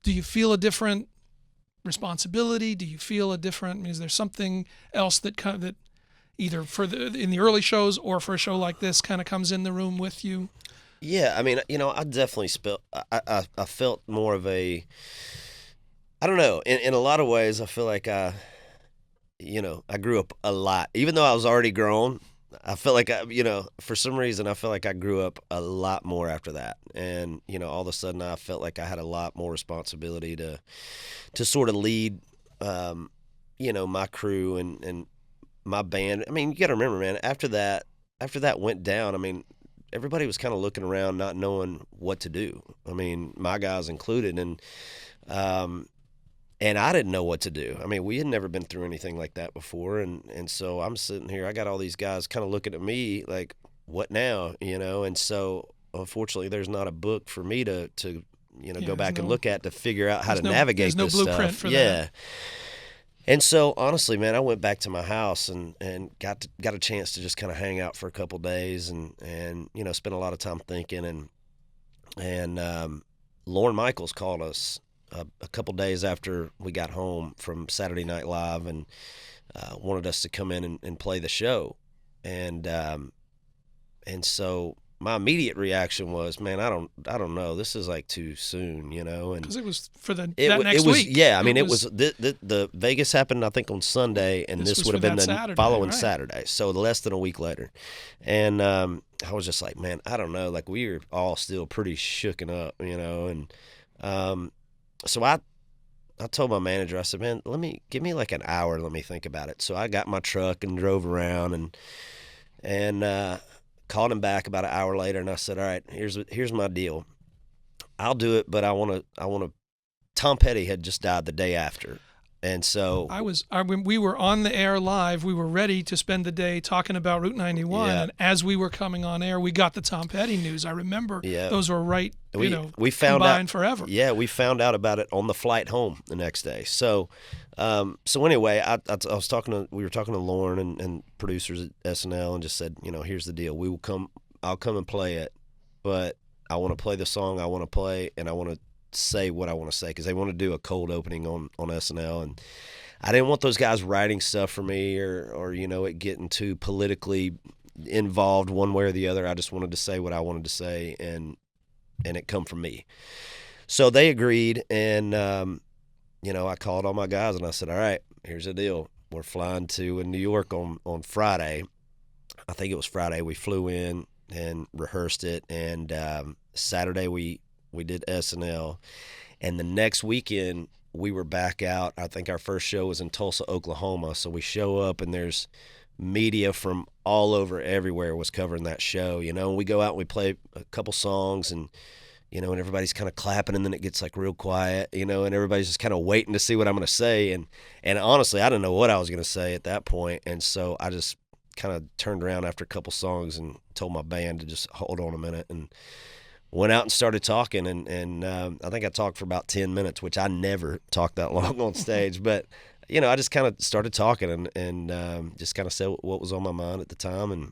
do you feel a different responsibility? Do you feel a different? Is there something else that either in the early shows or for a show like this kind of comes in the room with you? Yeah, I mean, I definitely I felt more of a, I don't know, in a lot of ways, I feel like I grew up a lot. Even though I was already grown, I felt like for some reason, I feel like I grew up a lot more after that. And, all of a sudden I felt like I had a lot more responsibility to sort of lead, my crew and my band. I mean, you got to remember, man, after that went down, I mean, everybody was kind of looking around, not knowing what to do. I mean, my guys included, um, and I didn't know what to do. I mean, we had never been through anything like that before, and so I'm sitting here. I got all these guys kind of looking at me like, "What now?" And so unfortunately, there's not a book for me to go back and look at to figure out how to navigate this stuff. There's no blueprint for yeah. that. And so honestly, man, I went back to my house and got a chance to just kind of hang out for a couple days and spend a lot of time thinking and Lorne Michaels called us a couple days after we got home from Saturday Night Live and wanted us to come in and play the show, and so my immediate reaction was, man, I don't know. This is like too soon, and because it was for that it next was, week. Yeah, I mean, it was the Vegas happened, I think, on Sunday, and this would have been the Saturday, following right. Saturday, so less than a week later. And I was just like, man, I don't know. Like, we were all still pretty shooken up, and so I told my manager, I said, man, give me like an hour, let me think about it. So I got my truck and drove around and called him back about an hour later, and I said, all right, here's my deal. I'll do it, but I want to. Tom Petty had just died the day after, and so we were on the air live. We were ready to spend the day talking about Route 91, and as we were coming on air, we got the Tom Petty news. I remember those were right. We found combined out forever. Yeah, we found out about it on the flight home the next day. So, anyway, we were talking to Lauren and producers at SNL, and just said, here's the deal. I'll come and play it, but I want to play the song I want to play, and I want to say what I want to say, because they want to do a cold opening on SNL, and I didn't want those guys writing stuff for me or it getting too politically involved one way or the other. I just wanted to say what I wanted to say, and it come from me. So they agreed, and I called all my guys and I said, all right, here's the deal. We're flying to New York on Friday. I think it was Friday. We flew in and rehearsed it, and Saturday we did SNL, and the next weekend we were back out. I think our first show was in Tulsa, Oklahoma. So we show up, and there's media from all over, everywhere was covering that show, and we go out and we play a couple songs, and and everybody's kind of clapping, and then it gets like real quiet, and everybody's just kind of waiting to see what I'm going to say, and honestly, I didn't know what I was going to say at that point, and so I just kind of turned around after a couple songs and told my band to just hold on a minute, and went out and started talking, and I think I talked for about 10 minutes, which I never talked that long on stage, but I just kind of started talking and just kind of said what was on my mind at the time,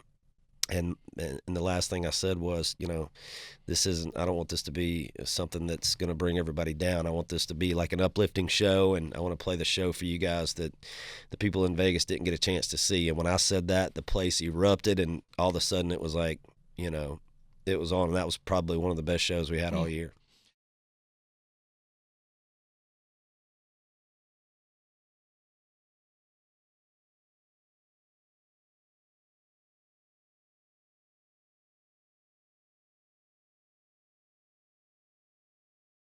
and the last thing I said was, I don't want this to be something that's going to bring everybody down. I want this to be like an uplifting show, and I want to play the show for you guys that the people in Vegas didn't get a chance to see. And when I said that, the place erupted, and all of a sudden it was like, it was on, and that was probably one of the best shows we had all year.